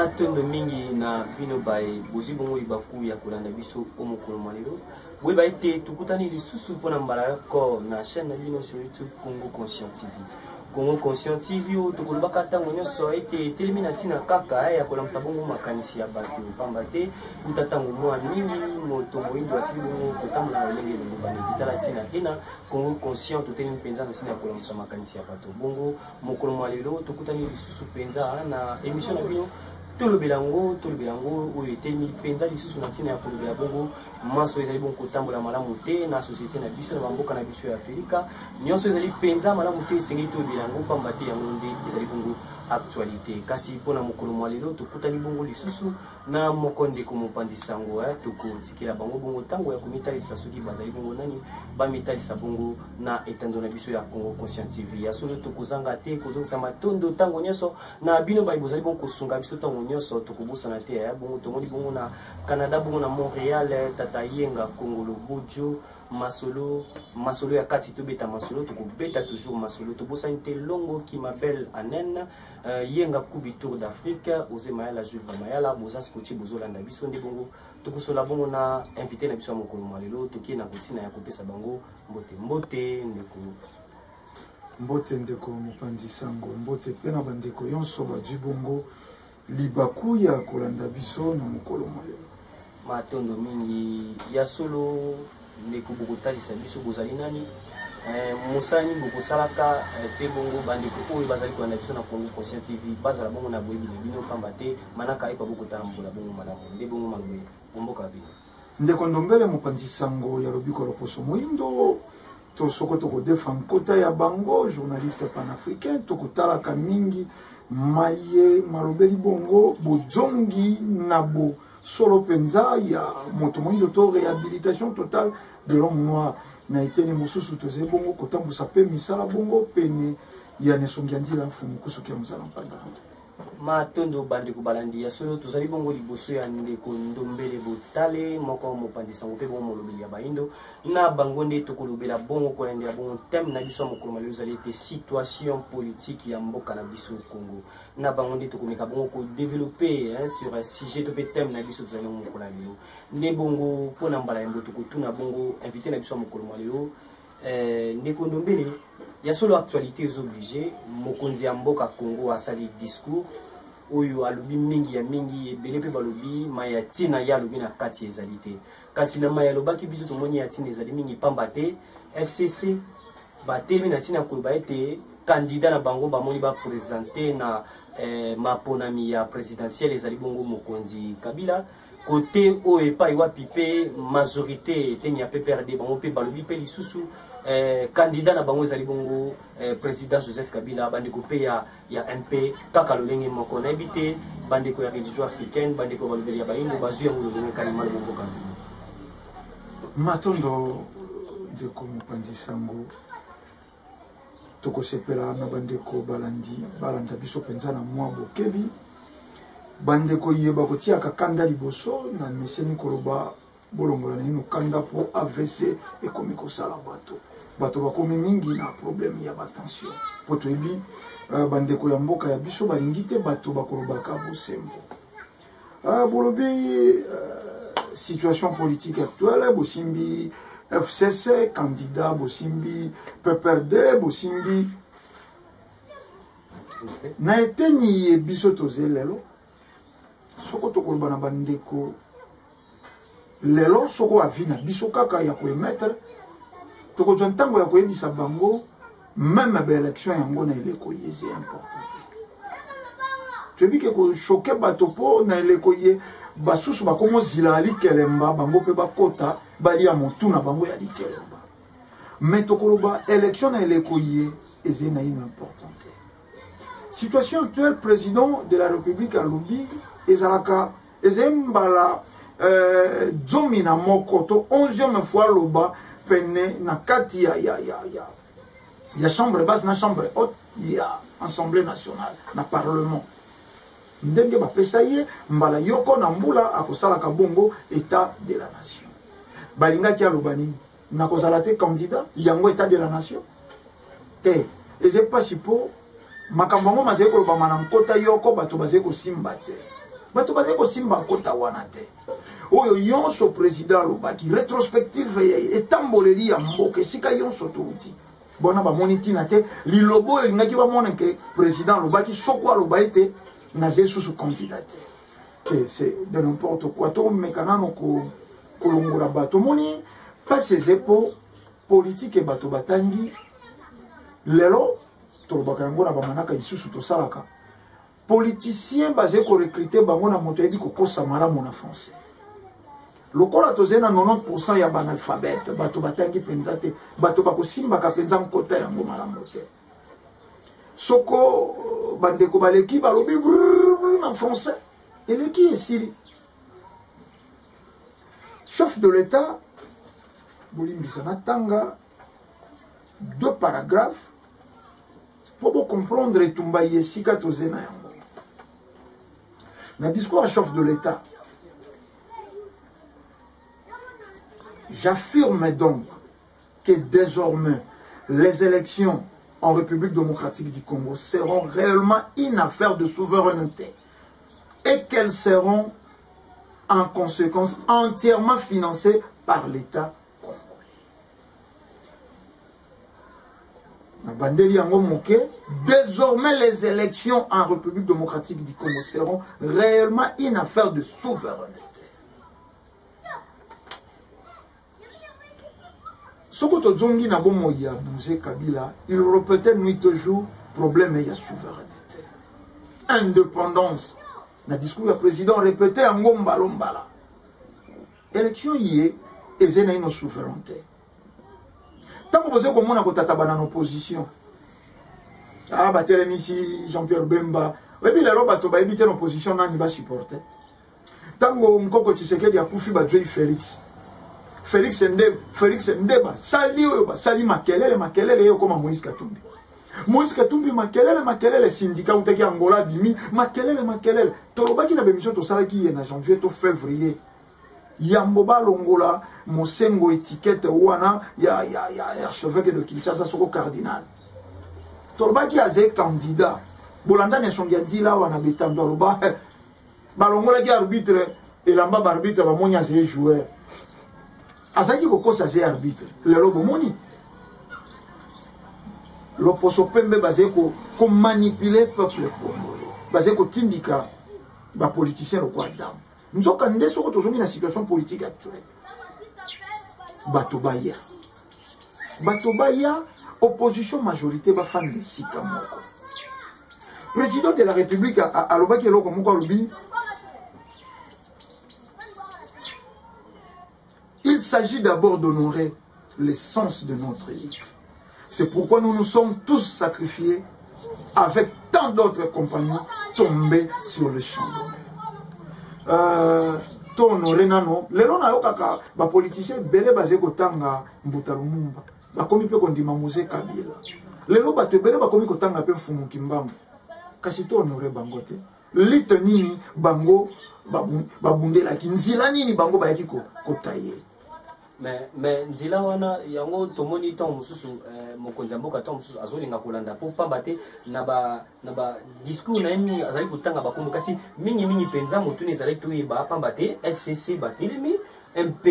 matondo mingi na bino bae bozi bongo libaku ya kolanda biso omokolo malelo we ba ete tukutani lisusu pona mbala ko na chaîne na bino sur YouTube Congo Conscient TV. Congo Conscient TV o tokolobaka tango nyonso ete teleminati na kaka ya kolamsa bongo makanisi ya bato pamba te utatango mwa mingi moto moindo asili bongo kotambola na lenge longo bani bitala tina ena Congo Conscient totelemi penza na sina ya kolamsa makanisi ya bato bongo mokolo malelo tokutani lisusu penza na émission na bino tolobelango oyo telemi penza lisusu na tina ya kolobela bongo maso ezali bongo kotambola malamu te na société na biso na bamboka na biso ya Afrika nyonso ezali penza malamu te esengeli tolobelango pamba te yango nde ezali bongo actualité kasi pona mokolo malelo tokutani bongo lisusu na moko ndeko mopandi sango tokotikela bango bongo tango ya komitalisa soki bazali bongo nani bamitalisa bongo na etando na biso ya Congo Conscient TV ya solo tokozanga te kozongisa matondo tango nyonso na bino bayi bozali bongo kosunga biso tango nyonso tokobosana te ya bongo tomoni bongo na Canada bongo na Montréal tata yenga Kongolo Bojo masolo ya kati tobeta masolo tokobeta toujours masolo tobosani te longo ki mabel anen yenga kubi tour d'Afrique ose mayala Jules Mayala boza scotché bozolanda biso nde bongo tokosola bongo na invité na biso ya mokolo malelo tokie na kotina ya kopesa bango mbote ndeko mopanzi sango mbote pe na bandeko yonso bazwi bongo libaku ya kolanda biso na mokolo malelo matondo mingi ya solo ndeko bokotalisa biso bozali nani musani bokosalaka pe bongo bandeko oyo bazali kolanda biso na Congo Conscient TV bazala bongo na boyebi na bino pamba te manaka epa bokotala mbola bongo malamu nde bongo malobe bomboka bino ndeko ndombele mopanzi sango ya lobiko loposo moindo to soko tokodefendre kota ya bango journaliste panafricain tokotalaka mingi maye malobeli bongo bozongi na bo solo penza ya moto moindo to réhabilitation totale de l'homme noir na eteni mosusu toze bongo kotambusa pe misala bongo pene ya nesongi nzila mfumu kusoki ya mosala mpanda matondo bandeko balandi ya solo tozali bongo liboso ya ndeko ndombele botale moko mopanzi sango pe bongo molobeli ya baindo na bango nde tokolobela bongo kolandela bongo thème na biso ya mokolo malelo ezali ete situation politique ya mboka na biso Congo na bango nde tokomeka bongo kodevelope sur sujet to pe thème na biso tozali bongo mokolo malelo nde bongo mpona mbala ya mboto kotuna bongo invité na biso ya mokolo malelo ndeko ndombele ya solo actualité ezoblige mokonzi ya mboka Congo asali discours oyo alobi mingi ya mingi ebele pe balobi maya tina ya alobi na kati ezali te kasi na maya alobaki biso tomoni ya tina ezali mingi pamba te FCC batelemi na tina koloba ete candidat na bango bamoni bapresente na maponami ya présidentielle ezali bongo mokonzi Kabila côté oyo epai wapi pe majorité eteni ya PPRD bango pe balobi pe lisusu candidat na bango ezali bongo président Joseph Kabila bandeko pe ya MP kaka lolenge moko na ebite bandeko ya religion africaine bandeko balobeli ya baindo bazwi yango lolenge kalima bongo Kabila matondo ndeko mopanzi sango tokosepela na bandeko balanda biso penza na mwa bokebi bandeko yeba kotiaka kanda liboso na meseni koloba bolongola na ino kanda po AVC ekomi kosala bato bakomi mingi na problème ya batension po toyebi bandeko ya mboka ya biso balingi te bato bakolobaka bosembo bolobi situation politique actuelle bosimbi FCC candidat bosimbi PPRD bosimbi na eteni ye biso toze lelo soko tokoloba na bandeko lelo soko avina biso kaka ya koemettre tokozwa ntango ya koyebisa bango meme baélection yango na eleko ye eza important toyebi ke kochoke bato mpo na eleko ye basusu bakomozila likelemba bango mpe bakota balia motu na bango ya likelemba me tokoloba élection na eleko ye eza na ino important te situation actuelle président de la république alobi ezalaka ezembala zomi na moko to 11e fois loba pene na kati ya chambre basse na chambre haute ya assemblée nationale na parlement ndenge bapesa ye mbala yoko na mbula akosalaka bongo état de la nation balingaki aloba nini nakozala te candidat yango état de la nation te eze pasi po makambo yango mazali kolobama na nkota yoko bato bazali kosimba te bato baze ko simba kota wana te oyo yonso président lobaki rétrospective etamboleli ya mboka esika yonso touti bona bamoni ntina te lilobo elingaki bamona ke président lobaki soko aloba ete naze susu candidat te c'est de n'importe quoi tomeka nano kolongola bato moni pasi eze po politique bato batangi lelo tolobaka yango na bamanaka lisusu tosalaka politicien baze ko recruter bango na moto yebi kokosa malamu na français lokola toze na 90% ya banalphabète bato batangi penza te bato bakosimbaka penza nkota yango malamu te soko bandeko baleki balobi en français eleki esili chef de l'état bolimbisa na tanga 2 paragraphes pour comprendre etumba yesika toze na yango na discours à chef de l'état. J'affirme donc que désormais les élections en République démocratique du Congo seront réellement une affaire de souveraineté et qu'elles seront en conséquence entièrement financées par l'État congolais. Désormais les élections en République démocratique du Congo seront réellement une affaire de souveraineté. Sokoto Zongi na bomo ya bougé Kabila, il répétait nuit et jour problème et souveraineté. Indépendance. Na discours du président répétait en Ngomba Lombala. Élection yé, et zena une souveraineté. Tant que vous avez comme on a en opposition. Ah, bah, ici Jean-Pierre Bemba. Oui, mais là, bah, tu vas éviter l'opposition, on va supporter. Tant que Mkoko Tshisekedi a pouffé, bah, Félix. Félix Ndeba, sali makelele yo koma Moïse Katumbi. Moïse Katumbi makelele syndicat utaki Angola bimi makelele. Tolobaki na bemission to salaki na janvier to février. Yamboba longola mosengo étiquette wana ya archevêque de Kinshasa soko cardinal. Tolobaki aze candidat. Bolanda ne songia dila wana betando loba. Balongola ki arbitre elamba arbitre ba monya ze joueur. Azaki kokosa ze arbitre lelo bomoni l'opposition pembe basé ko manipuler peuple congolais basé ko tindika ba politicien le quoi dame nzoka ndeso ko tozongi na situation politique actuelle bato baya opposition majorité ba fan de sika moko président de la république a lobaki eloko moko alobi. Il s'agit d'abord d'honorer l'essence de notre élite. C'est pourquoi nous nous sommes tous sacrifiés avec tant d'autres compagnons tombés sur le champ d'honneur. Honorer nano, les lona yokaka, ba politicien belé basé kotanga Mbuta Lumumba, ba komi pe kondima Moïse Kabila. Les lo ba te belé ba komi kotanga pe Fumu Kimbambo. Kasi to honorer bangote. Lite nini bango babundela kinzila nini bango ba yaki kotaye. Mais nzila wana yango tomoni tant mususu mokonzi mboka tant mususu azolinga kolanda po pamba te na ba discours na yini azali kutanga bakombo kasi mingi penza motuni ezali toyeba pamba te FCC batelemi MP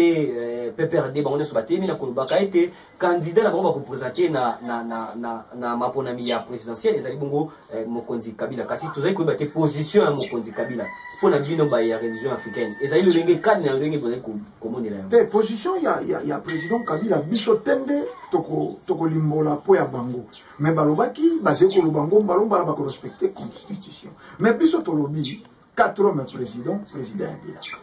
PPRD bango nso batelemi na kolobaka ete candidat na bango bakopresenter na maponami ya présidentielle ezali bongo mokonzi Kabila kasi tozali koyeba te position ya mokonzi Kabila pona bino ba ya religion africaine ezali lolenge kani na lolenge bozali komonela te position ya président Kabila biso tende toko limbola po ya bango mais balobaki baze ko lubango balomba ba ko respecter constitution mais biso tolobi 4 hommes président ya Bilaka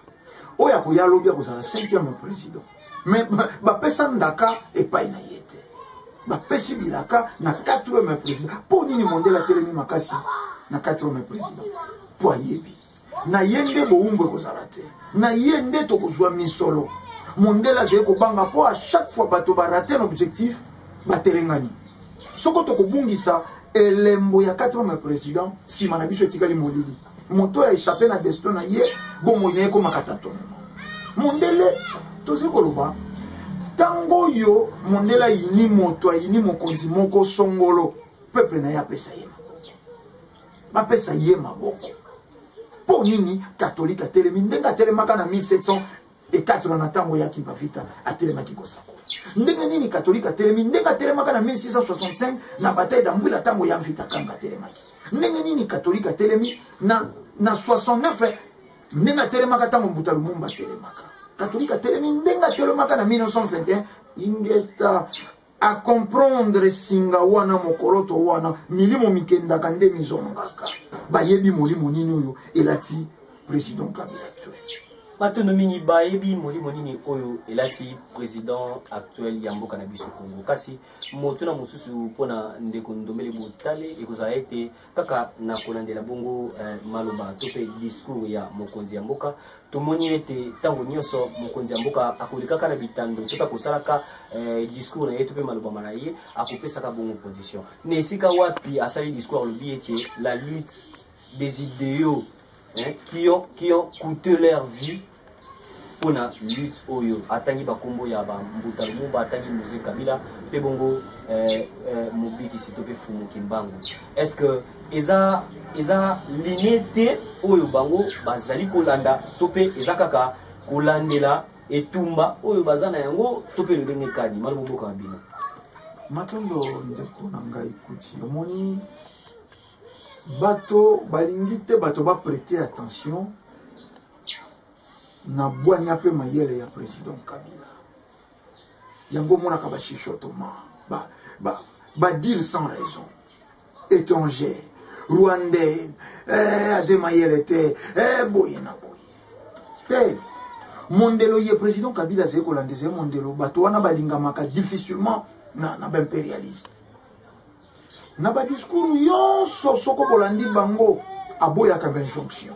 oya ko ya lobi ko sala 5e président mais ba pesa ndaka e pa ina yete ba pesi Bilaka na 4e président po nini mondela telemi makasi na 4e président po ayebi na yende boumbe kozalate na yende to kozwa misolo mondela je ko banga po à chaque fois bato ba rater un objectif batelengani soko to ko bungisa elembo ya 4e président si manabiso etikali molili moto a échappé na destin na ye bongo ine ko makatato mondele to se koloba tango yo mondela yini moto yini mokonzi moko songolo peuple na ya pesa ye ba pesa ye maboko po nini catholique atelemi ndenge atelemaka na 1704 na ntango yaki bavita atelemaki kosako ndenge nini catholique atelemi ndenge atelemaka na 1665 na bataille d'Ambwila ntango ya mvita kanga atelemaki ndenge nini catholique atelemi na 69 ndenge atelemaka ntango Mbuta Lumumba atelemaka catholique atelemi ndenge atelemaka na 1921 ingeta à comprendre singa wana mokoloto wana milimo mikendaka nde mizongaka bayebi molimo nini oyo elati président Kabila actuel Matono mingi bayebi molimo nini oyo elati président actuel ya mboka na biso Congo kasi moto na mosusu mpona ndeko Ndombele Butale ekozala ete kaka na kolandela bongo maloba to pe discours ya mokonzi ya mboka tomoni ete tango nyonso mokonzi ya mboka akolikaka na bitando to kosalaka discours na ye to pe maloba na ye akopesaka bongo position na esika wapi asali discours alobi ete la lutte des idéaux qui ont coûté leur vie pour la lutte oyo atangi bakombo ya ba Mbuta Lumumba atangi Moïse Kabila pe bongo mobiki sitope fumu kimbangu est-ce que eza l'inité oyo bango bazali kolanda tope eza kaka kolandela etumba oyo bazana yango tope le ndenge kadi malo boboka bino matondo ndeko na ngai kuti omoni bato balingi te bato ba prêter attention na bwanya pe mayele ya président Kabila yango monaka ba chichotoma ba dire sans raison étranger rwandais aze mayele te boye na boye te mondelo ye président Kabila ze ko landeze mondelo bato wana balingamaka difficilement na impérialiste na ba discours yonso soko bolandi bango aboyaka ba injonction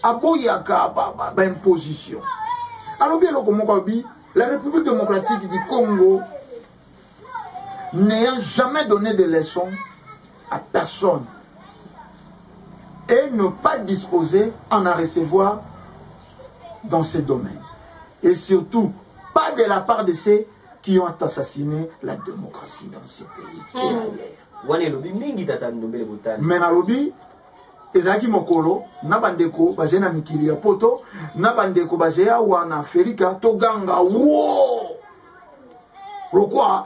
aboyaka ba imposition alors bien la République démocratique du Congo n'ayant jamais donné de leçons à personne et ne pas disposer en à recevoir dans ces domaines et surtout pas de la part de ceux qui ont assassiné la démocratie dans ces pays et ailleurs. Mais na lobi ezaki mokolo na bandeko bazé na mikili ya poto na bandeko bazé ya wana Afrika to ganga wo pourquoi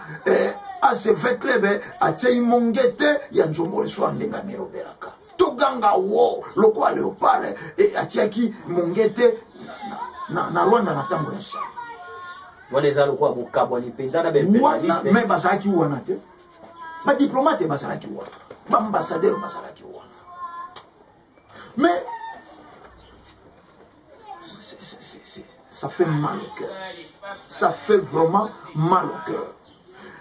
à ce fait lebe a tei mongete ya nzombo so ndenga miroberaka to ganga wo lokwa leopard et atiaki mongete na Rwanda na tango ya sha wana ezalo kwa bokabwa ni penza na bempécialiste mais bazaki wana te ba diplomate bazaki wana ba ambassadeur bazaki wana mais ça fait mal au cœur. Ça fait vraiment mal au cœur.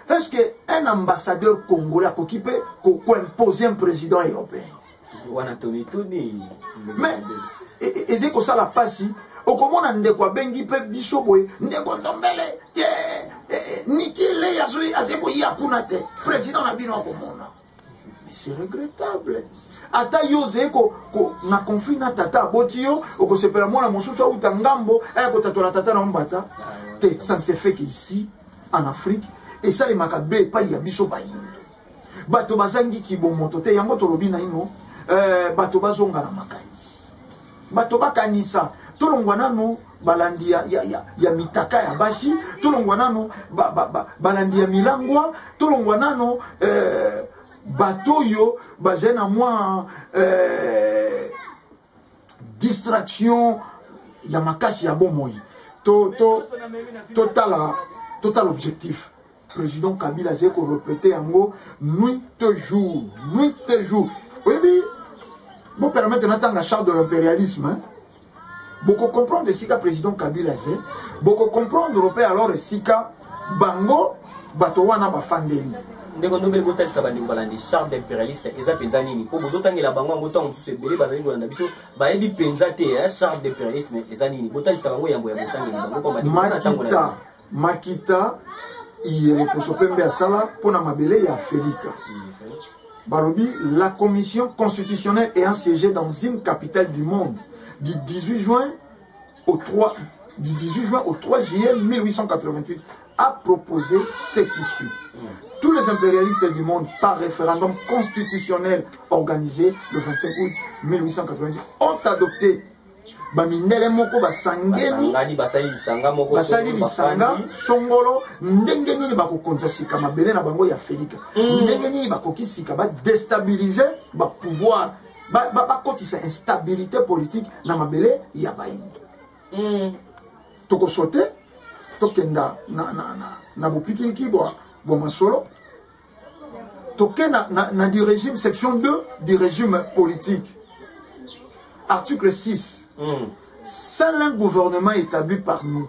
Est-ce qu'un ambassadeur congolais a occupé pour imposer un président européen? Mais, et c'est comme ça la passe. Au comment on a ndeko bengi pe bisoboy ndeko Ndombele nikile yazui azeboyi akunate président na bino akomona. C'est regrettable. Ata yoze ko na conflit na tata botio oko sepela mona mosusu au tangambo ko tatola tata na mbata te ça ne se fait qu'ici en Afrique et ça les makabe pa ya biso ba yinde bato bazangi kibomoto te yango tolobi na ino bato bazonga na makanisi bato bakanisa tolongwa nano balandi ya mitaka ya bashi tolongwa nano balandi ya milangwa tolongwa nano batoyo bazena moi distraction ya makasi ya bomoi total objectif président Kabila zeko répéter yango nuit et jour oui bon permettre natanga charte de l'impérialisme hein? Beaucoup comprendre de sika président Kabila zé beaucoup comprendre européen alors sika bango bato wana bafandeli ndeko Ndombele Butale sabandi balandi charte d'impérialiste eza penza nini po bozotangela bango ngoto mususu ebele bazali kolanda biso bayebi penza te ya charte d'impérialisme eza nini Butale sabango yambo ya botangela bango kwa makita makita iye posopembe asala pona mabele ya Afrika balobi la commission constitutionnelle ayant siégé dans une capitale du monde du 18 juin au 3 juillet 1888 a proposé ce qui suit. tous les impérialistes du monde, par référendum constitutionnel organisé le 25 août 1890, ont adopté bamindele moko basangeni basali lisanga songolo ndenge nini bakokonza sika mabele na bango ya Felika ndenge nini bakokisika ba déstabiliser ba pouvoir bakotisa instabilité politique na mabele ya baindo toko sauter tokenda na bopikiliki bwa masolo toke na du régime section 2 du régime politique article 6 seul un gouvernement établi par nous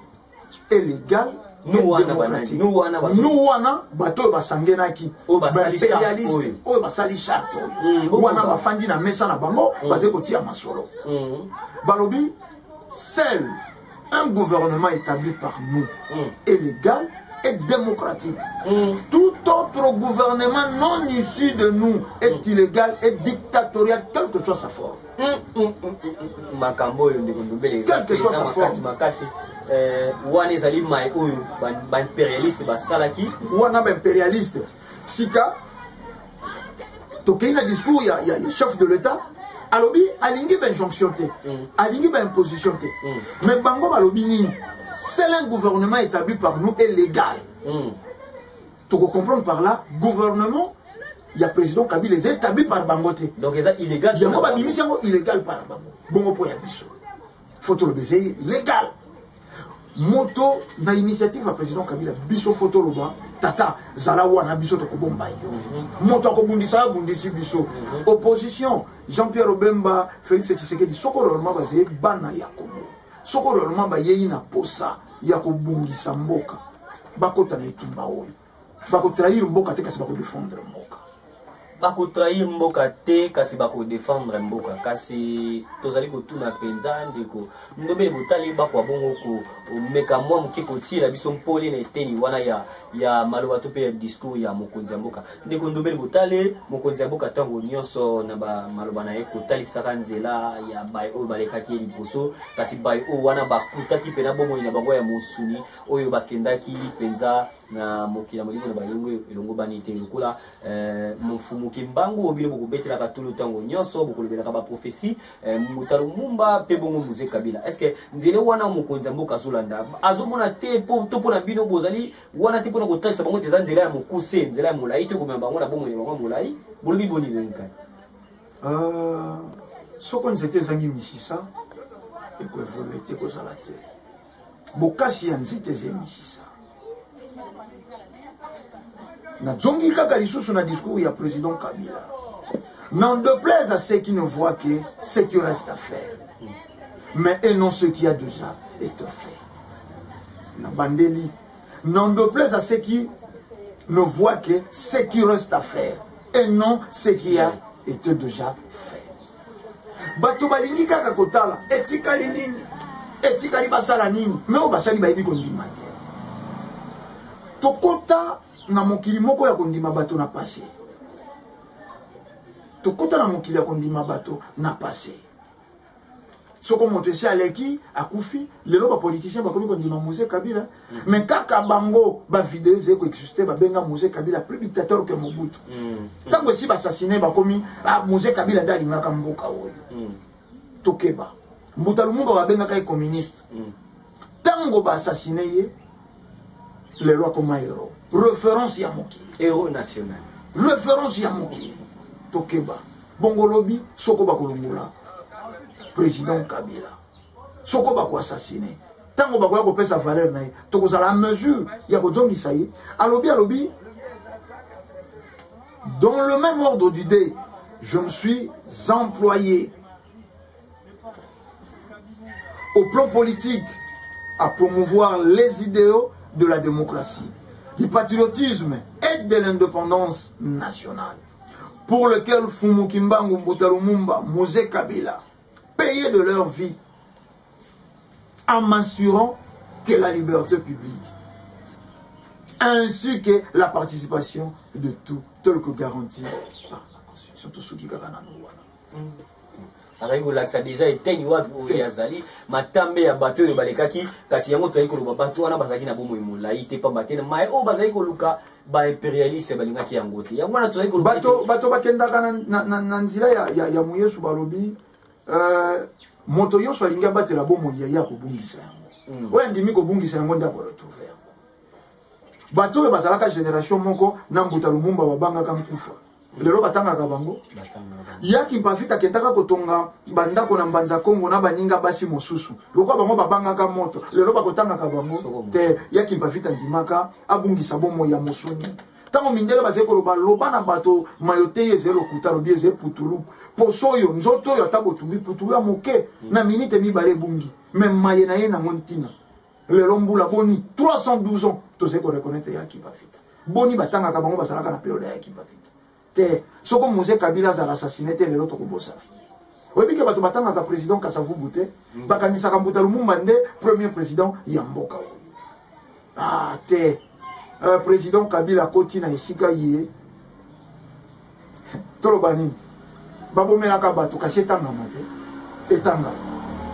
est légal et démocratique. Nous wana bato basangenaki impérialiste oyo basali charte oyo wana bafandi na mesa na bango baze kotia masolo balobi seul un gouvernement établi par nous est légal et démocratique. Tout autre gouvernement non issu de nous est illégal et dictatorial, quelle que soit sa forme. Quelle que soit sa forme. Wana ezali mai oyo ba impérialiste ba salaki wana ba impérialiste sika tokei na discours ya chef de l'état alobi alingi ba injonction te alingi ba imposition te mais bango balobi nini c'est un gouvernement établi par nous et légal. Tu peux comprendre par là, gouvernement, il y a président Kabila, il est établi par Bangote. Donc il est illégal. Il y a illégal par Bango. Bon, pour y photo le baiser, légal. Moto, na initiative à président Kabila, biso photo le bas, tata, zalawa na biso to kobomba yo. Moto ko bundisa, bundisi biso. Opposition, Jean-Pierre Obemba, Félix Tshisekedi, sokoro ma basé bana yakomo. Sokoro ma ba yeyi na posa ya kobungisa mboka. Bakota na itumba oyo. Bako trahir mboka te kasi bako défendre mboka. Bako trahir mboka te kasi bako défendre mboka kasi tozali ko tuna penza ndeko ndobele botali bako bongo ko meka mwa mukiko tira biso mpole na eteni wana ya maloba to pe discours ya mokonzi ya mboka ndeko ndobele botali mokonzi ya mboka tango nyonso na ba maloba na ye ko tali saka nzela ya bai o balekaki liboso kasi bai o wana bakutaki pena bomo ina bango ya musuni oyo bakendaki penza na mokila molimo na balongo elongo banite lokula mfumu kimbangu obile bokubetela katulu tango nyonso bokolobela ka ba prophétie mutalo mumba pe bongo muze Kabila est-ce que nzele wana mokonzi mboka zolanda azomona te po to pona bino bozali wana te pona kotalisa bango te nzela ya mokuse nzela ya molai te komema bango na bongo ya bango molai bolobi boni benka soko nzete zangi misisa e ko evoluer te ko zalate bokasi ya nzete ze misisa na zongi kaka lisusu na discours ya président Kabila. N'en déplaise à ceux qui ne voient que ce qui reste à faire, mais et non ce qui a déjà été fait. Na bandeli. N'en déplaise à ceux qui ne voient que ce qui reste à faire, et non ce qui a été déjà fait. Bato balingi kaka kotala etikali nini etikali basala nini mais o basali bayibi kondima te. Tokota na mokili moko ya kondima bato na passé. Tokota na mokili ya kondima bato na passé. Soko montesi aleki akufi lelo ba politicien bakomi kondima Moïse Kabila mais kaka bango ba vidéo zeko exister ba benga Moïse Kabila plus dictateur que Mobutu. Tango si ba assassiner bakomi Moïse Kabila dali ngaka mboka oyo. Tokeba. Mutalu munga ba benga kai communiste. Tango ba assassiner ye les lois comme héros. Référence ya mokili. Héros national. Référence ya mokili. Tokeba. Bongo lobi soko bakolongola. Président Kabila. Soko bako assassiné. Tango bako ya kopesa valeur na ye. Tokozala à mesure ya kozongisa ye. Alobi. Dans le même ordre d'idée, je me suis employé au plan politique à promouvoir les idéaux de la démocratie, du patriotisme et de l'indépendance nationale, pour lequel Fumu Kimbangu Mbutalo Mumba, Moïse Kabila, payaient de leur vie en m'assurant que la liberté publique, ainsi que la participation de tout, tel que garanti par la Constitution. azali kolakisa déjà eteni wapi oyo azali matambe ya bato oyo balekaki kasi yango tozali koloba bato wana bazalaki na bomoi molai te pamba te maye oyo bazali koluka baimpérialiste balingaki yango te yango wana tozali koluka bato bakendaka na nzela ya moyesu balobi moto nyonso alingi abatela bomoi ya kobungisa yango oyo andimi kobungisa yango nde akoretrouve yango bato oyo bazalaka génération moko na mbuta lumumba babangaka nkufa lelo batangaka bango yaki mpafita akendaka kotonga bandako na mbanza kongo na baninga basi mosusu lokwa bango babangaka moto lelo bakotangaka bango te yaki mpafita ndimaka abungisa bomoi ya mosuni ntango mindele bazali koloba loba na bato mayote ye ezali lokuta lobi ezali putulu poso oyo nzoto oyo ata botumbi putulu ya moke na minite mibale ebungi me maye na ye nango ntina lelo mbula boni 312 ans tozali korekonetre yaki mpafita boni batangaka bango bazalaka na periode ya yaki mpafita te soko Moïse Kabila azala assassiné te lelo tokobosana oyebi ke bato batangaka président Kasavubu te bakanisaka Mbuta Lumumba nde premier président ya mboka oyo te président Kabila koti na esika ye toloba nini babomelaka bato kasi etangama te etangama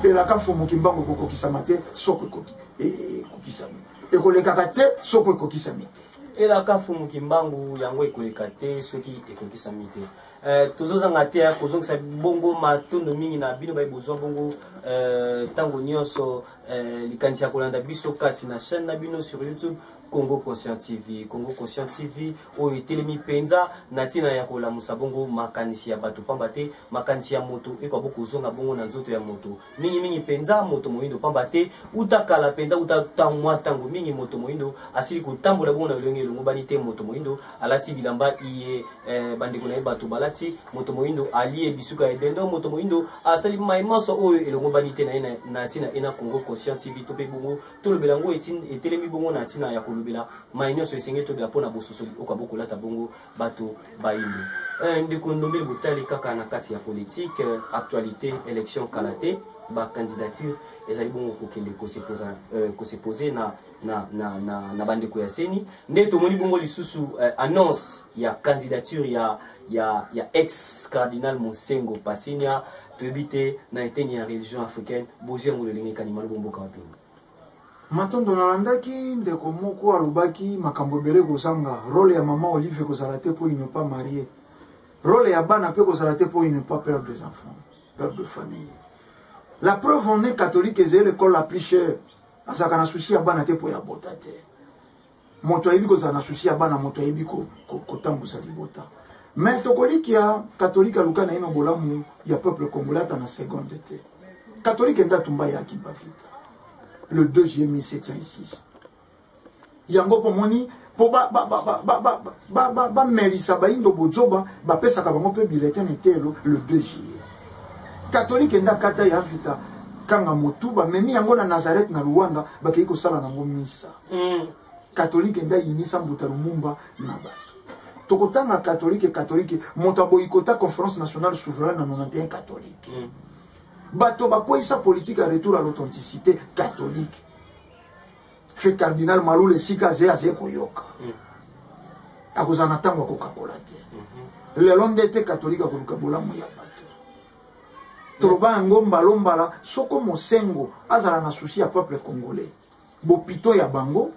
elaka mfomoki mbango ekokokisama te soko ekokisami ekolekaka te soko ekokisami te elaka fumuki mbangu yango ekoleka te soki ekokisami te tozozanga te kozongisa bongo matondo mingi na bino bayebozwa bongo ntango nyonso likanisi ya kolanda biso kati na chaîne na bino sur YouTube Congo Conscient TV. Congo Conscient TV oyo etelemi penza na ntina ya kolamusa bongo makanisi ya bato pamba te makanisi ya moto ekwa bokozonga bongo na nzoto ya moto mingi penza moto moyindo pamba te utakala penza utatangwa tango mingi moto moyindo asili kotambola bongo na elongi elongo bani te moto moyindo alati bilamba iye bandeko na ye bato balati moto moyindo alie bisuka ya edendo moto moyindo asali maimaso oyo elongo bani te na ye na ntina ena Congo Conscient TV tope bongo tolobela ngo etelemi bongo na ntina ya kolobela mainyoso esenge tobela mpona bososoli okwa bokolata bongo bato bayindo ndeko ndombeli botali kaka na kati ya politique actualité élection kala te bacandidature ezali bongo kokende kosepose na bandeko ya seni nde tomoni bongo lisusu annonce ya candidature ya ex cardinal Mosengo Pasinia toyebi te na eteni ya religion africaine bozi yango lolenge kanima lobomboka wapini matondo nalandaki ndeko moko alobaki makambo ebele kozanga role ya mama Olive kozala te po il ne pas marié role ya bana pe kozala te po il ne pas père des enfants père de famille la preuve on est catholique ezali l'école la plus chère azalaka na susi ya bana te po ya bota te moto ayebi kozala na susi ya bana moto ayebi kotambusa libota mais tokoliki ya catholique aluka na ye na bolamu ya peuple congolais ata na seconde te catholique enda tumba yaki mpafita le 2 juillet 1706 yango pomoni po bamelisa bayindo bozoba bapesaka bango mpe bulletin etelo le 2 juillet catholique enda kata ya vita kanga motu bamemi yango na Nazareth na Luanda bakei kosala nango misa catholique enda yinisa Mbuta Lumumba na bato tokotanga catholique moto aboyikota conférence nationale souveraine na 91 catholique bato bakwesa politique à retour à l'authenticité catholique fait cardinal Malou esika aze koyoka akozana ntango akokakola te lelo nde te catholique akoluka bolamu ya bato toloba yango mbalombala soko Mosengo azala na susi ya peuple congolais bopito ya bango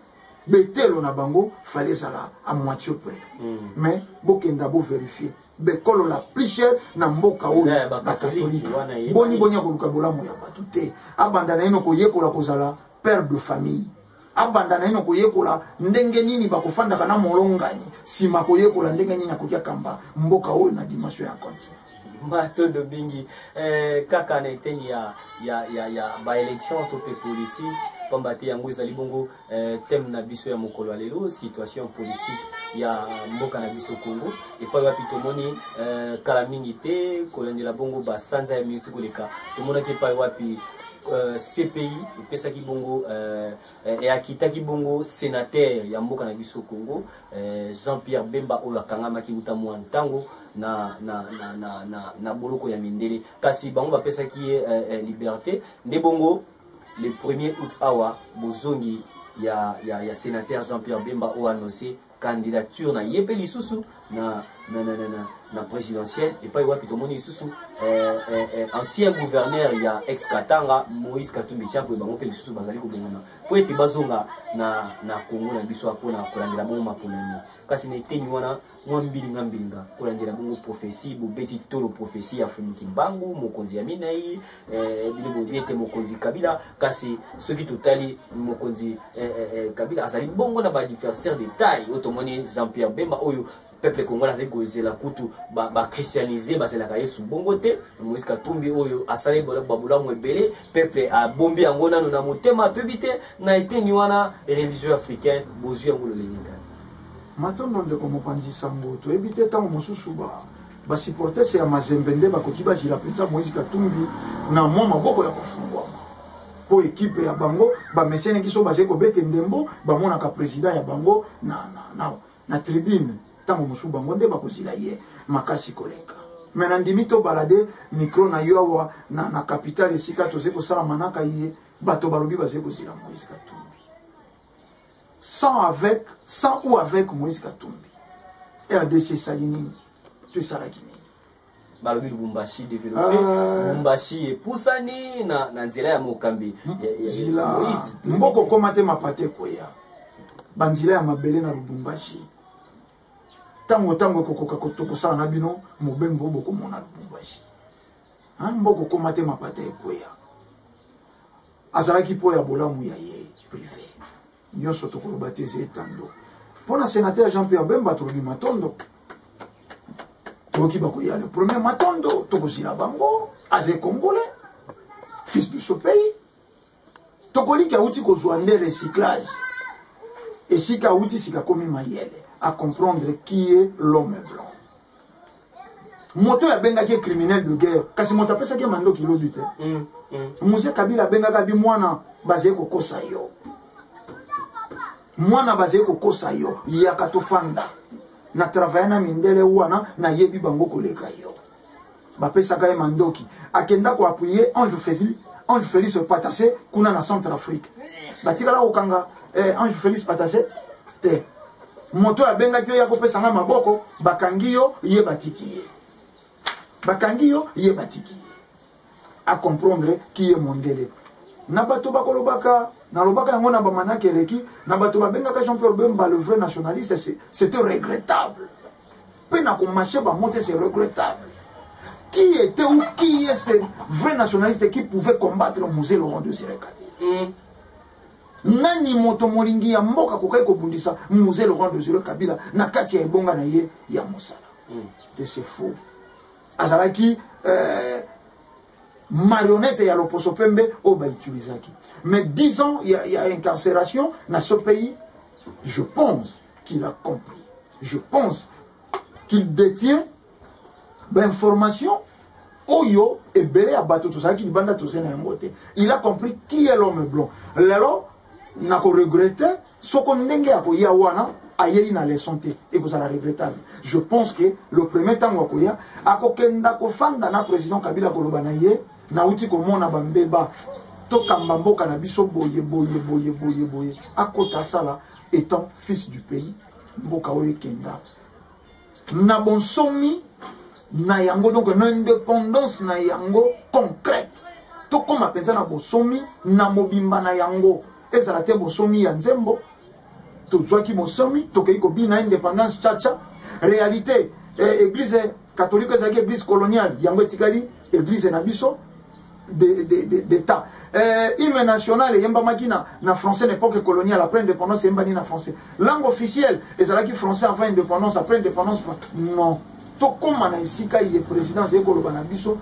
betelo na bango fallait ezala à moitié près mais bokenda bo vérifier bekolo la plus chère na mboka oyo bakatolike boni akoluka bolamu ya bato te abanda na ino koyekola kozala père de famille abanda na ino koyekola ndenge nini bakofandaka na molongani nsima koyekola ndenge nini akokia kamba mboka oyo na dimension ya continent matondo bingi kaka na eteni ya baélection to pe politique pamba te yango ezali bongo thème na biso ya mokolo ya lelo situation politique ya mboka na biso Congo epai wapi tomoni kala mingi te kolandela bongo basanza ya minute koleka tomonaki epai wapi CPI epesaki bongo eakitaki bongo sénateur ya mboka na biso Congo Jean-Pierre Bemba oyo akangamaki uta mwa ntango na boloko ya mindele kasi bango bapesaki ye liberté nde bongo le 1er août awa bozongi ya sénateur Jean-Pierre Bemba oyo annoncé candidature na yepe lisusu na présidentielle et pas wapi tomoni lisusu ancien gouverneur ya ex Katanga Moïse Katumbi Tshabo bango pe lisusu bazali ko bengana po ete bazonga na Congo na biso apona kolandela bongo maponani kasi na eteni wana mbilinga kolandela bongo prophétie bobeti tolo prophétie ya Fumiki Mbangu mokonzi ya Minai bilebo biete mokonzi Kabila kasi soki totali mokonzi Kabila azali bongo na ba adversaire de taille otomoni Jean-Pierre Bemba oyo peuple congolais azali kozela kutu ba christianiser bazelaka Yesu bongo te Moïse Katumbi oyo asali babulamu ebele peuple a bombi yango nano na motema toyebi te na eteni wana religieux africain bozwi yango lolenga matondo ndeko mopanzi sango toyebi te ntango mosusu basupportese ya Mazembe nde bakoki bazila mpenza Moïse Katumbi na mwa maboko ya kofungwama po ekipe ya bango bamesianeki so bazali kobete ndembo bamonaka président ya bango na tribune tango mosusu bango nde bakozila ye makasi koleka me na ndimi to balade micro na yo awa na capitale esika tozali kosala manaka ye bato balobi bazali kozila Moïse Katumbi sans ou avec Moïse Katumbi RDC esali nini to esalaki nini balobi Lubumbashi développé Lubumbashi epusani na nzela ya mokambi zila mboko koma te mapate koya banzila ya mabele na Lubumbashi tango kokoka kotokosala na bino mobembo bokomona Lubumbashi mboko koma te mapate koya azalaki po ya bolamu ya ye privé nyonso tokoloba te eza etando mpona sénateur Jean-Pierre Bemba tolobi matondo tokoki bakoya le premier matondo tokozila bango aze congolais fils de ce pays tokoliki auti kozwa nde recyclage esika auti sika komi mayele à comprendre qui est l'homme blanc moto ya bengaki criminel de guerre kasi moto apesaki mando kilobi te Mose Kabila bengaka bi mwana bazali kokosa yo mwana bazali kokosa yo yaka tofanda na travailler na mindele wana na yebi bango koleka yo bapesaka ye mandoki akenda ko appuyer Ange Félix Patassé kuna na Centrafrique batikala kokanga Ange Félix Patassé te moto ya bengaki yo ya kopesanga maboko bakangi yo ye batiki à comprendre qui est mondele na bato bakolobaka na lobaka yango na bamanaki eleki na bato babengaka Jean-Pierre Bemba le vrai nationaliste c'était regrettable pe na komarché bamonte c'est regrettable qui était ou qui est ce vrai nationaliste qui pouvait combattre Mosé Laurent Désiré Kabila nani moto molingi ya mboka kokai kobundisa Mosé Laurent Désiré Kabila na kati ya ebonga na ye ya mosala c'est faux azalaki marionnette ya loposo pembe o ba utilisaki mais 10 ans il y a incarcération dans ce pays. Je pense qu'il a compris, je pense qu'il détient d'informations oyo et belé à bateau tout ça qui banda tout ça na ngote. Il a compris qui est l'homme blanc. Lelo na ko regretter ce qu'on ndenge akoya wana ayeyi na leçon te et vous allez regrettable. Je pense que le premier temps akoya akokenda ko fanda na président Kabila koloba na ye na uti ko mona bambeba to kamba mboka na biso boye akota sala étant fils du pays mboka oyo kenda na bonsomi na yango donc na indépendance na yango concrète to koma penza na bonsomi na mobimba na yango ezala te bonsomi ya nzembo to zwaki bonsomi to kei ko bina indépendance chacha réalité église catholique ezaki église coloniale yango etikali église na biso d'État. Hymne national et yemba makina na français l'époque coloniale après indépendance yemba ni na français. Langue officielle ezalaki français avant indépendance après indépendance non. To koma na isika ye président zeko lobana biso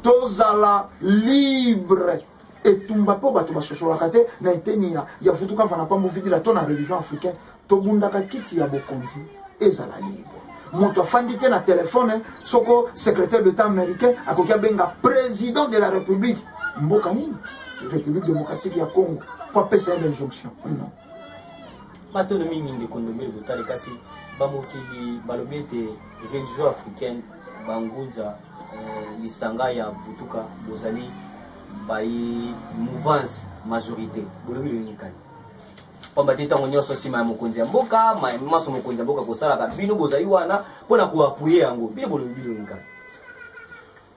tozala libre et tumba po bato basosolaka te na eteni ya futuka fana pambo vidi la tona religion africaine to bundaka kiti ya bokonzi ezala libre. Moto afandi te na téléphone soko secrétaire d'État américain akokia benga président de la République mboka nini République démocratique ya Congo pour passer une injonction non bato mingi ndekondomeli botale kasi bamokili balobete religion africaine bangunza lisanga ya vutuka bozali bai mouvance majorité bolobi le nikani kwamba teta ngonyoso sima ya mokonzi ya mboka maso mokonzi ya mboka kosala ka bino bozali wana pona kuapuye yango bino bino nka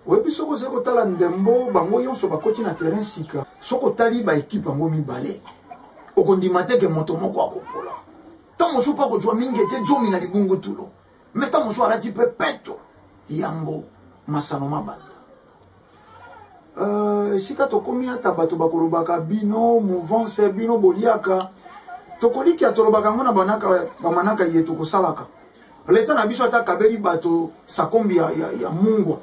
webi soko zeko tala ndembo bango yonso bakoti na terrain sika soko tali ba équipe yango mibale okondima te ke moto moko akopola ta mosu pa ko jwa mingi te jomi na libungu tulo meta mosu alati pe peto yango masano mabanda sika tokomi ata bato bakolobaka bino mouvance bino boliaka tokoliki atolobaka ngo na bamanaka ye tokosalaka leta na biso ata kabeli bato sakombi ya mungwa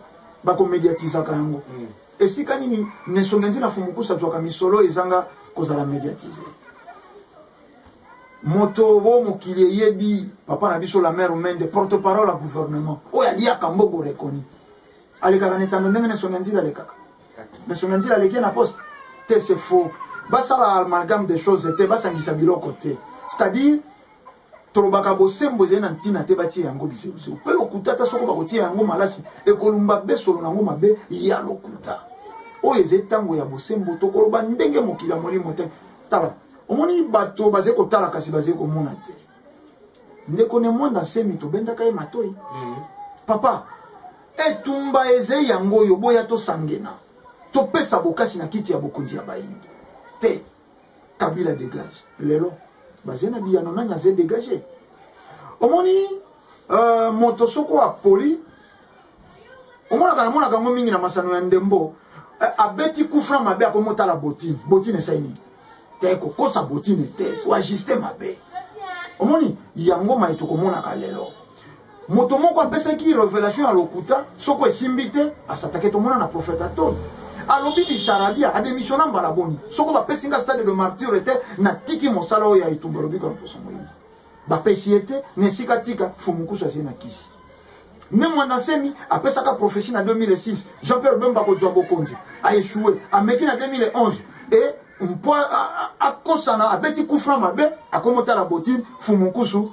bakomediatizaka yango esika nini nesonge nzina fumukusa twaka misolo ezanga kozala mediatize moto bo mokili yebi papa na biso la mère Mende porte-parole à gouvernement oya liaka mbogo rekoni alekaka netando ndenge nesonge nzila lekaka nesonge nzila leki na poste te c'est faux basala amalgame des choses te basangisa biloko te c'est-à-dire tolobaka bosembo ezali na ntina te batie yango bisebiso mpe lokuta ata soko bakotia yango malasi ekolumba besolo nango mabe ya lokuta oyo ezali ntango ya bosembo tokoloba ndenge mokili ya molimo te tala omoni bato bazali kotala kasi bazali komona te ndeko ne mwanda semi tobendaka ye matoi papa etumba ezali yango oyo boya tosangena topesa bokasi na kiti ya bokonzi ya bayindo te Kabila dégage lelo bazena biyano nanya ze dégagé omoni moto soko apoli omona kana mona kango mingi na masano ya ndembo abeti kufra mabe akomota la botine saini te ko kosa botine te ko ajuster mabe omoni yango maito komona ka lelo moto moko apesa ki révélation ya lokuta soko esimbite asatake to mona na prophète Aton alobi di Sarabia a démissionné mbala boni soko ba pesinga stade de martyr était na tiki mosala o ya itumba lobi ka poso moyi ba pesiete ne sikatika fumukusu asena kisi ne mwana semi apesa ka prophétie na 2006 Jean-Pierre Bemba ko jwa bokonzi a échoué a meki na 2011 et mpo a kosana abeti kufra mabe akomota la botine fumukusu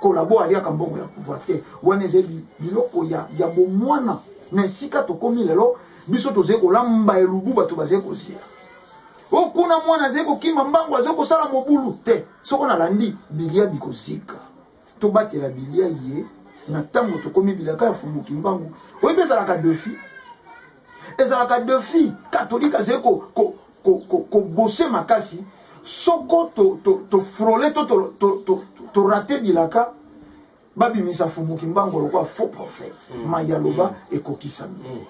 kolabo alia kambongo ya pouvoir te wana ezeli biloko ya bomwana na sika to komi lelo biso toze kolamba elubu bato baze kozia okuna mwana ze ko kima mbango aze ko sala mobulu te soko na landi bilia bikozika to batela bilia ye na tango to komi bilaka ya fumuki mbango oyebeza ka defi ezalaka defi catholique ze ko bosser makasi soko to frôler to rater bilaka babi misa fumuki mbango lokwa faux prophète mayaloba ekokisamite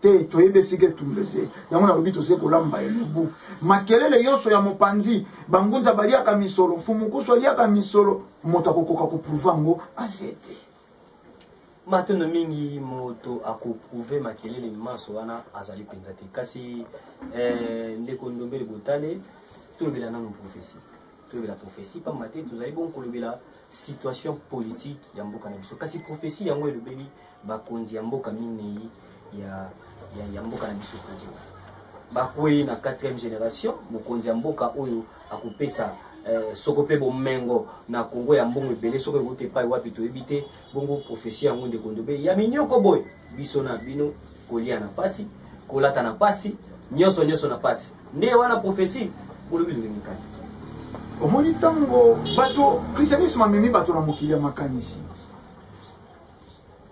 te toyebe sike tumleze yango na lobi tose kolamba elubu makelele yoso ya mopanzi bangunza baliaka misolo fumukuso aliaka misolo moto akokoka koprouva ngo azete matono mingi moto akoprouve makelele maso wana azali penza te kasi ndeko ndombele botale tolobela nano prophétie pa mate tozali bon kolobela situation politique ya mboka na biso kasi prophétie yango elobeli bakonzi ya mboka minei ya mboka na biso bakwei na 4e génération mokonzi ya mboka oyo akopesa soko pe bomengo na Kongo ya mbongo ebele soko ekote pai wapi toyebi te bongo prophétie yango ndeko ndombele ya minyoko boy biso na bino kolia na pasi kolata na pasi nyonso na pasi nde wana prophétie olobi ndenge kani omoni tango bato christianisme amemi bato na mokili ya makanisi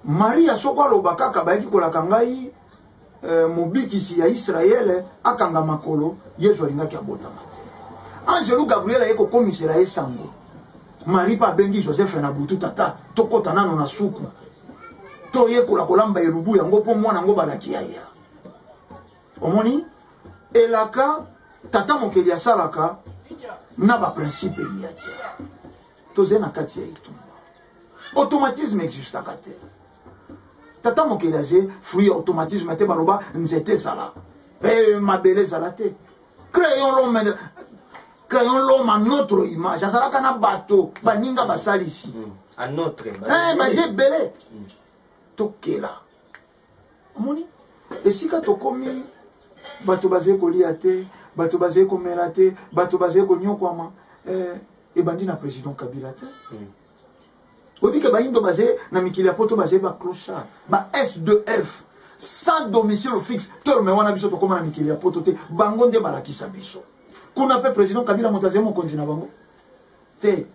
Maria soko aloba kaka bayaki kolaka ngai mobikisi ya Israele akanga makolo Yesu alingaki abotama te Angelo Gabriel ayeko komisela esango Marie pa bengi Joseph na butu tata tokota nano na suku to yekola kolamba elubu yango po mwana ngo balaki ya omoni elaka tata mokeli ya salaka na ba principe ya tia toze na kati ya itumba automatisme existe akate tata mokeli aze fruit automatisme te baloba nzete sala mabele sala te créons l'homme à notre image azalaka na bato baninga basalisi à notre baze belé tokela omoni esika tokomi bato baze kolia te bato baze komela te bato baze konyokwama ebandi na président Kabila te obike bayindo baze na mikili ya poto baze ba clochard ba S2F sans domicile fixe torme wana biso tokoma na mikili ya poto te bango nde balakisa biso kuna pe président Kabila motaze mokonzi na bango te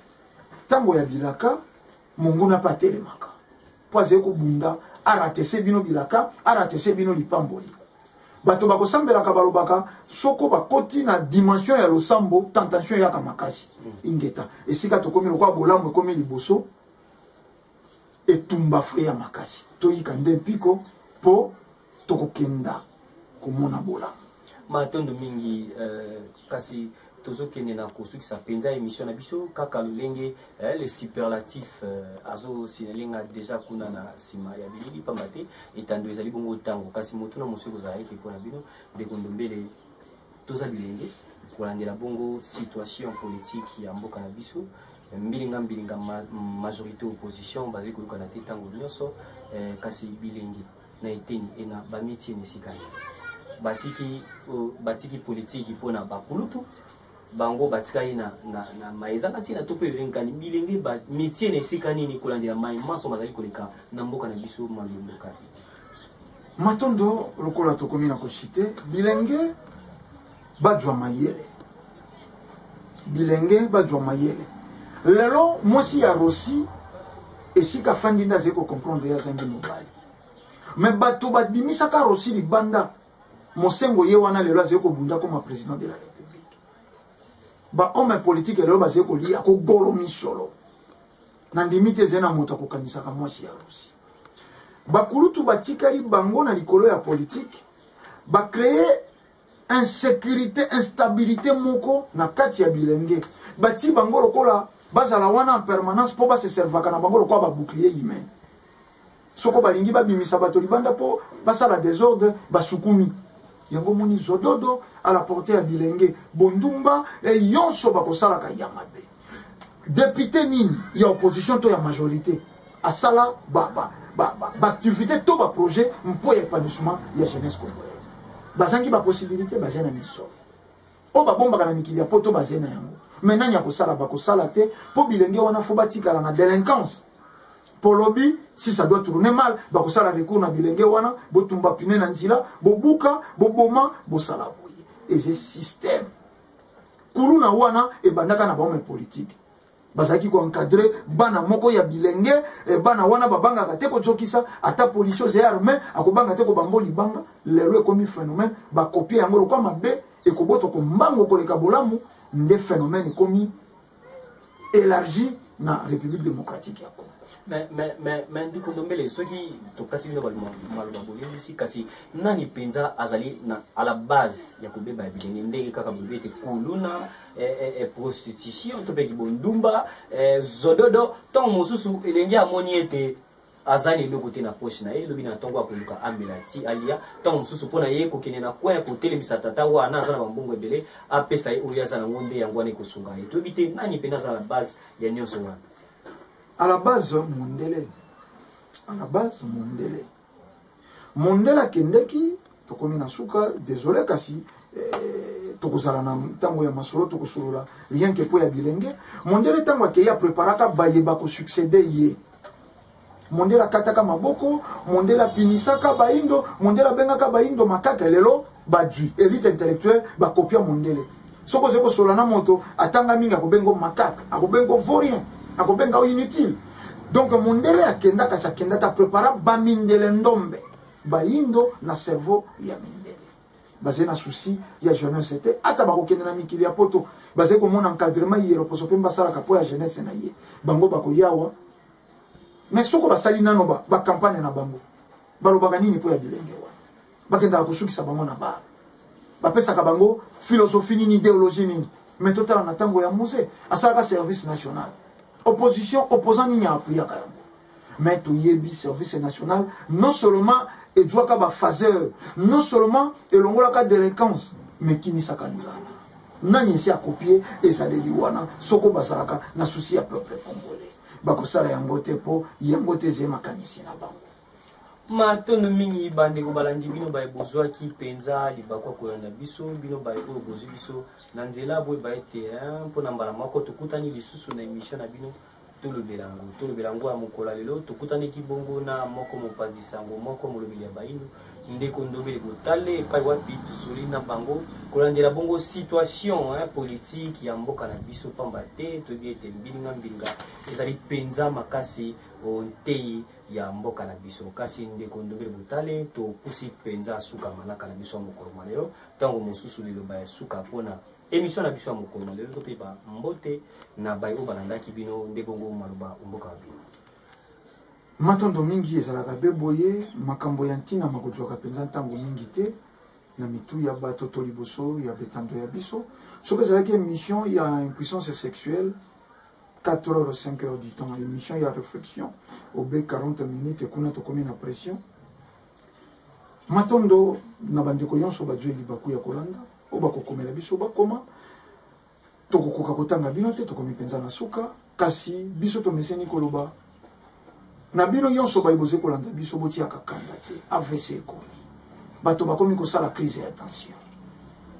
tango ya bilaka monguna pa telemaka po azali kobunda aratese bino bilaka aratese bino lipamboli bato bakosambelaka balobaka soko bakoti na dimension ya losambo tentation yaka makasi ingeta esika tokomi lokola bolamu ekomi liboso etumba fwe ya makasi toyika nde mpiko po tokokenda komona bolamu matondo mingi kasi tozokende na kosukisa penza émission na biso kaka lolenge les superlatifs azo sinalenga déjà kuna na sima ya bilili pamba te etando ezali bongo tango kasi motu na mosu kozala ete mpona bino ndeko Ndombele toza bilenge kolandela bongo situation politique ya mboka na biso mbilinga majorité opposition bazali koyokana te tango nyonso kasi bilenge na eteni ena bamitie nesikani batiki politique mpona bakulutu bango batikali na maezanga tina to pe lenkani bilenge ba métier na esika nini kolandela mai maso bazali koleka na mboka na biso malumbu kapi matondo lokola tokomi na koshite bilenge bajwa mayele lelo mwasi ya Rossi esika fandi nda zeko comprendre ya zangi mobali mais bato babimisaka Rossi libanda mosengo ye wana lelo azeko bunda comme président de la République ba homme politique lelo bazeko lia ko golo misolo na ndimite zena moto akokanisaka mwasi ya Rossi bakulutu batikali bango na likolo ya politique ba créer insécurité instabilité moko na kati ya bilenge bati bango lokola bazala wana en permanence po se servaka na bango lokola ba bouclier humain soko balingi babimisa bato libanda po basala désordre basukumi yango moni zododo à la portée ya bilenge bondumba et yonso bakosalaka ya mabe député nini ya opposition to ya majorité asala activité to ba projet mpo ya épanouissement ya jeunesse congolaise bazangi ba possibilité bazena miso o babombaka na mikili ya poto bazena yango maintenant ya kosala bakosala te po bilenge wana fo batikala na délinquance pour lobby si ça doit tourner mal bakosala recours na bilenge wana botumba pine na nzila bobuka boboma bosala boye et ce système kuluna wana e bandaka na ba politique bazaki ko encadrer bana moko ya bilenge e bana wana babanga te ko jokisa ata police aux armées akobanga te ko bango libanga lelo ekomi phénomène ba copier yango ko mabe e ko boto ko mbango ko leka bolamu nde phénomène ekomi élargi na République démocratique ya Congo. Mais ndiko Ndombele soki tokati bino maloba boleli si kasi nani penza azali na à la base ya kobeba bilenge ndenge kaka bobete kuluna prostitution to beki bondumba zododo ton mosusu elenge amoni ete azali loko te na poche na ye lobi na tongo akoluka ambelati alia ton mosusu pona ye kokene na kwa ko telemisa tata wana azana bambongo ebele apesa ye oya azana ngonde yango wana ekosunga ye to bite nani penza à la base ya nyonso wana. À la base, Mondele kendeki tokomi na suka désolé kasi tokozala na tango ya masolo tokosolula rien que po ya bilenge Mondele tango ke ya préparaka bayeba ko succéder ye Mondele kataka maboko Mondele pinisaka baindo Mondele bengaka baindo makaka lelo badui élite intellectuelle ba copia Mondele soko zeko solana moto atanga minga ko bengo makaka akobengo vaurien akobenga inutile donc Mondele akenda kasa kenda ta prépara ba mindele ndombe ba indo na cerveau ya mindele basé na souci ya jeunesse était ata ba kokenda na mikili ya poto basé ko mon encadrement yero poso pemba sala kapo ya jeunesse na ye bango bako yawa mais soko basali nano ba campagne na bango balobaka nini po ya bilenge wa bakenda ko sukisa bango na ba pesa ka bango philosophie nini idéologie nini mais total na tango ya musée asala service national opposition opposant nini appuya ka yango mais to yebi service national non seulement et doit ka ba phaseur non seulement et longola ka délinquance mais kimisa kanzana nani si a copier et ça les wana soko basalaka na souci ya peuple congolais bakosala yango te po yango te zema kanisi na bango matono mingi bande ko balandi bino ba bozwa ki penza libakwa ko na biso bino ba ko bozu biso na nzela boy ba ete mpona mbala mako tokutani lisusu na émission na bino tolo belango ya mokola lelo tokutani ki bongo na moko mopandi sango moko molobeli ya baino ndeko ndobele botale pa wapi tusoli na bango kolandela bongo situation politique ya mboka na biso pamba te to bi ete mbilinga ezali penza makasi ontei ya mboka na biso kasi ndeko ndobele botale to pusi penza suka manaka na biso mokolo malero tango mosusu liloba ya suka pona émission na biso mokolo malero to pe ba mbote na bai o balandaki bino ndebongo maloba mboka bino matondo mingi ezalaka be boye makambo ya ntina makozwaka penza ntango mingi te na mitu ya bato to liboso ya betando ya biso soki ezalaki émission ya impuissance sexuelle 4 heures 5 heures du temps émission ya réflexion obe 40 minutes kuna tokomi na pression matondo na bandeko nyonso bazwi libaku ya kolanda o bakokomela biso bakoma tokokoka kotanga bino te tokomi penza na suka kasi biso tomeseni koloba na bino nyonso bayiboze kolanda biso botiaka kanda te AVC ekomi bato bakomi kosala crise ya tension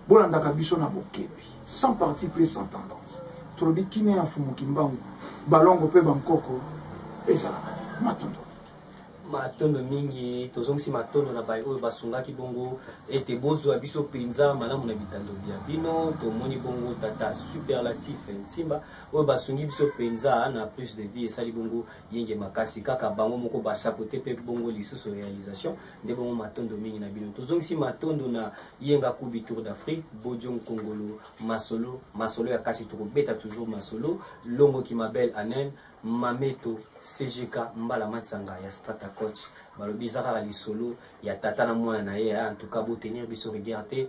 bolandaka biso na bokebi sans parti pris sans tendance tolobi kine ya fumuki mbangu balongo pe bankoko ezalaka matondo matondo mingi tozongisi matondo na bai oyo basungaki bongo ete bozwa biso penza malamu na bitando bia bino tomoni bongo tata superlatif ntimba oyo basungi biso penza na plus de vie esali bongo yenge makasi kaka bango moko bachapeauté pe bongo lisusu réalisation nde bongo matondo mingi na bino tozongisi matondo na yenga kubi tour d'Afrique bojong kongolo masolo ya kati tokobeta toujours masolo longo kimabel anen mameto CGK mbala matsanga ya strata coach balobi zaka lisolo ya tata na mwana na ye en tout cas bo tenir biso regarder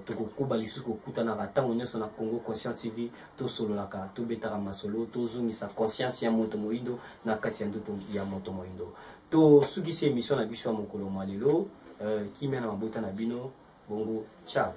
tokokuba lisusu kokuta na ratango nyonso na Congo Conscient TV to solo laka to betara masolo to zungisa conscience ya moto moindo na kati ya ndoto ya moto moindo to sugisi émission na biso ya mokolo malelo kimena mabota na bino bongo ciao.